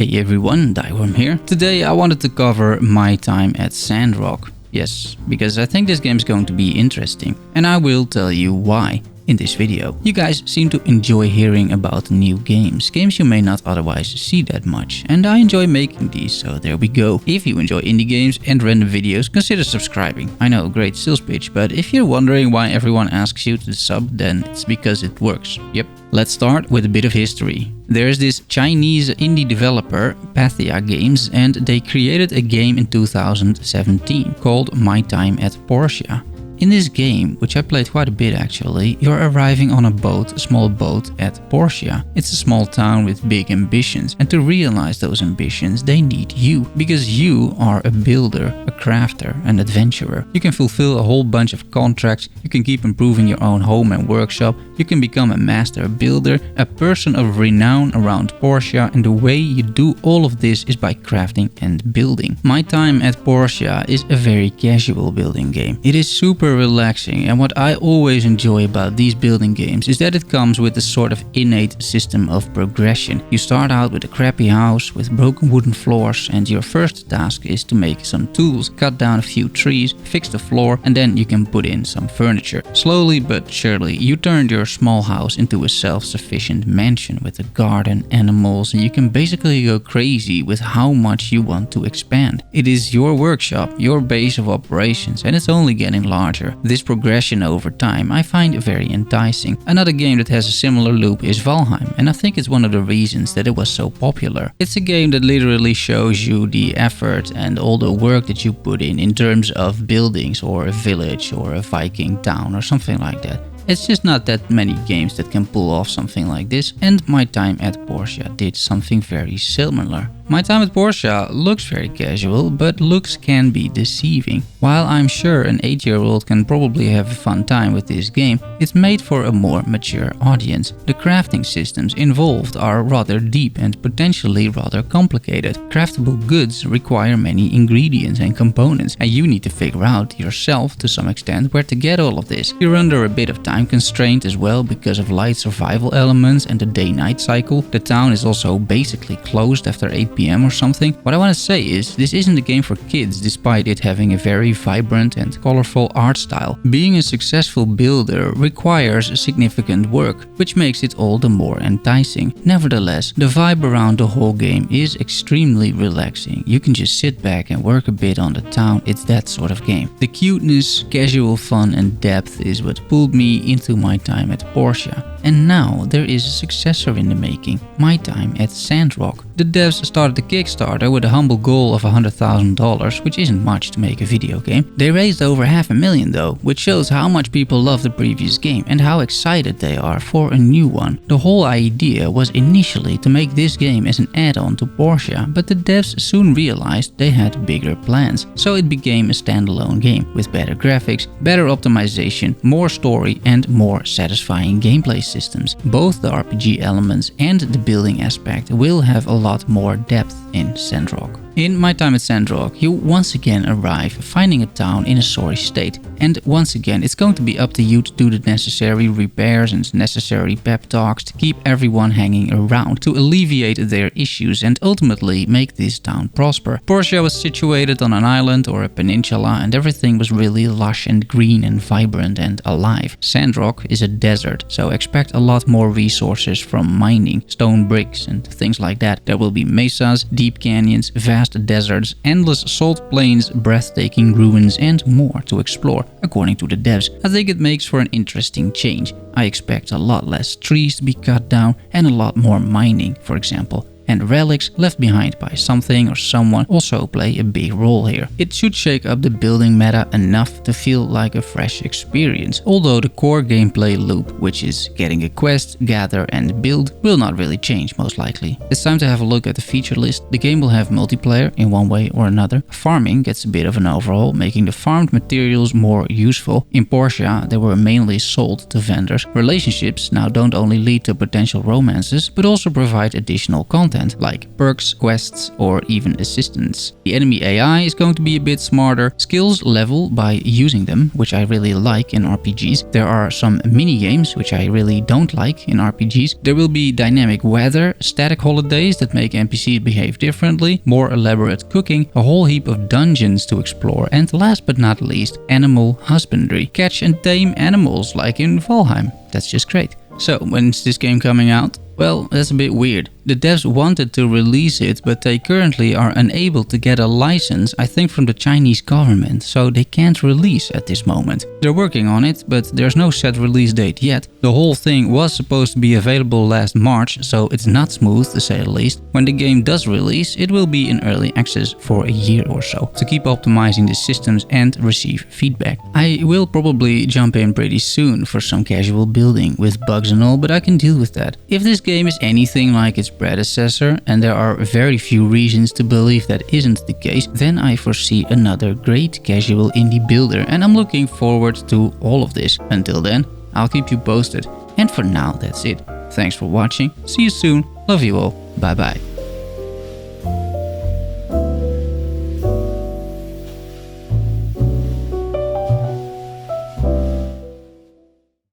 Hey everyone, Thyworm here. Today I wanted to cover my time at Sandrock. Yes, because I think this game is going to be interesting, and I will tell you why in this video. You guys seem to enjoy hearing about new games you may not otherwise see that much, and I enjoy making these, so there we go. If you enjoy indie games and random videos, consider subscribing. I know, great sales pitch, but if you're wondering why everyone asks you to sub, then it's because it works. Yep. Let's start with a bit of history. There's this Chinese indie developer, Pathia Games, and they created a game in 2017 called My Time at Portia. In this game, which I played quite a bit actually, you're arriving on a small boat at Portia. It's a small town with big ambitions, and to realize those ambitions they need you, because you are a builder, a crafter, an adventurer. You can fulfill a whole bunch of contracts, you can keep improving your own home and workshop, you can become a master builder, a person of renown around Portia, and the way you do all of this is by crafting and building. My Time at Portia is a very casual building game. It is super relaxing, and what I always enjoy about these building games is that it comes with a sort of innate system of progression. You start out with a crappy house with broken wooden floors, and your first task is to make some tools, cut down a few trees, fix the floor, and then you can put in some furniture. Slowly but surely you turn your small house into a self-sufficient mansion with a garden, animals, and you can basically go crazy with how much you want to expand. It is your workshop, your base of operations, and it's only getting larger. This progression over time I find very enticing. Another game that has a similar loop is Valheim, and I think it's one of the reasons that it was so popular. It's a game that literally shows you the effort and all the work that you put in terms of buildings or a village or a Viking town or something like that. It's just not that many games that can pull off something like this, and My Time at Portia did something very similar. My Time at Portia looks very casual, but looks can be deceiving. While I'm sure an 8-year-old can probably have a fun time with this game, it's made for a more mature audience. The crafting systems involved are rather deep and potentially rather complicated. Craftable goods require many ingredients and components, and you need to figure out yourself to some extent where to get all of this. You're under a bit of time constraint as well because of light survival elements and the day-night cycle. The town is also basically closed after 8 p.m. or something. What I want to say is, this isn't a game for kids despite it having a very vibrant and colorful art style. Being a successful builder requires significant work, which makes it all the more enticing. Nevertheless, the vibe around the whole game is extremely relaxing. You can just sit back and work a bit on the town. It's that sort of game. The cuteness, casual fun and depth is what pulled me into My Time at Portia. And now there is a successor in the making, My Time at Sandrock. The devs started a Kickstarter with a humble goal of $100,000, which isn't much to make a video game. They raised over $500,000 though, which shows how much people love the previous game and how excited they are for a new one. The whole idea was initially to make this game as an add-on to Portia, but the devs soon realized they had bigger plans. So it became a standalone game with better graphics, better optimization, more story and more satisfying gameplay systems. Both the RPG elements and the building aspect will have a lot more depth in Sandrock. In My Time at Sandrock, you once again arrive finding a town in a sorry state, and once again it's going to be up to you to do the necessary repairs and necessary pep talks to keep everyone hanging around, to alleviate their issues and ultimately make this town prosper. Portia was situated on an island or a peninsula, and everything was really lush and green and vibrant and alive. Sandrock is a desert, so expect a lot more resources from mining, stone bricks and things like that. There will be mesas, deep canyons, vast deserts, endless salt plains, breathtaking ruins and more to explore, according to the devs. I think it makes for an interesting change. I expect a lot less trees to be cut down and a lot more mining, for example. And relics left behind by something or someone also play a big role here. It should shake up the building meta enough to feel like a fresh experience, although the core gameplay loop, which is getting a quest, gather and build, will not really change most likely. It's time to have a look at the feature list. The game will have multiplayer in one way or another. Farming gets a bit of an overhaul, making the farmed materials more useful. In Portia, they were mainly sold to vendors. Relationships now don't only lead to potential romances, but also provide additional content. content like perks, quests, or even assistance. The enemy AI is going to be a bit smarter, skills level by using them, which I really like in RPGs. There are some mini games which I really don't like in RPGs. There will be dynamic weather, static holidays that make NPCs behave differently, more elaborate cooking, a whole heap of dungeons to explore, and last but not least, animal husbandry. Catch and tame animals like in Valheim. That's just great. So, when's this game coming out? Well, that's a bit weird. The devs wanted to release it, but they currently are unable to get a license, I think from the Chinese government, so they can't release at this moment. They're working on it, but there's no set release date yet. The whole thing was supposed to be available last March, so it's not smooth to say the least. When the game does release, it will be in early access for a year or so, to keep optimizing the systems and receive feedback. I will probably jump in pretty soon for some casual building with bugs and all, but I can deal with that. If this game is anything like its predecessor, and there are very few reasons to believe that isn't the case, then I foresee another great casual indie builder, and I'm looking forward to all of this. Until then, I'll keep you posted. And for now, that's it. Thanks for watching, see you soon, love you all, bye bye.